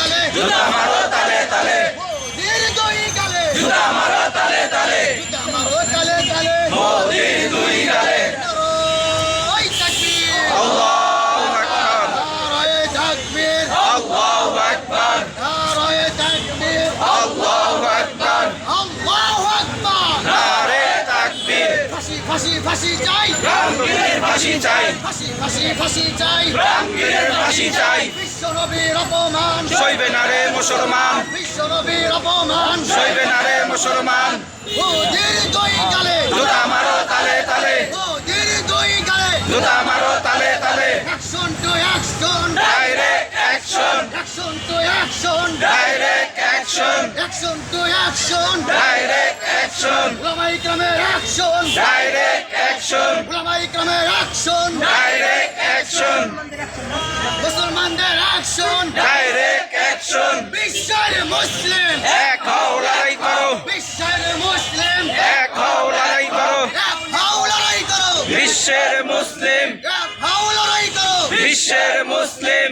গালে জুতা মারো তালে তালে মোদির দুই গালে জুতা মারো তালে তালে জুতা মারো তালে তালে মোদির দুই গালে নারায়ে তাকবীর আল্লাহু আকবার নারায়ে তাকবীর আল্লাহু আকবার নারায়ে তাকবীর আল্লাহু আকবার আল্লাহু আকবার নারে তাকবীর ফাঁসি ফাঁসি ফাঁসি চাই রামগীরের ফাঁসি চাই ফাঁসি ফাঁসি ফাঁসি চাই রামগীরের ফাঁসি চাই বিশ্ব নবীর অপমান সইবে না রে মুসলমান বিশ্ব নবীর অপমান সইবে না রে মুসলমান মোদির দুই গালে জুতা মারো তালে তালে মোদির দুই গালে জুতা মারো তালে তালে action to action direct action action to action direct action action to action direct action ওলামায়ে কেরামের অ্যাকশন ডাইরেক্ট অ্যাকশন ওলামায়ে কেরামের অ্যাকশন ডাইরেক্ট অ্যাকশন মুসলমানদের অ্যাকশন ডাইরেক্ট অ্যাকশন বিশ্বের মুসলিম এক হও লড়াই করো বিশ্বের মুসলিম এক হও লড়াই করো এক হও লড়াই করো বিশ্বের মুসলিম এক হও লড়াই করো বিশ্বের মুসলিম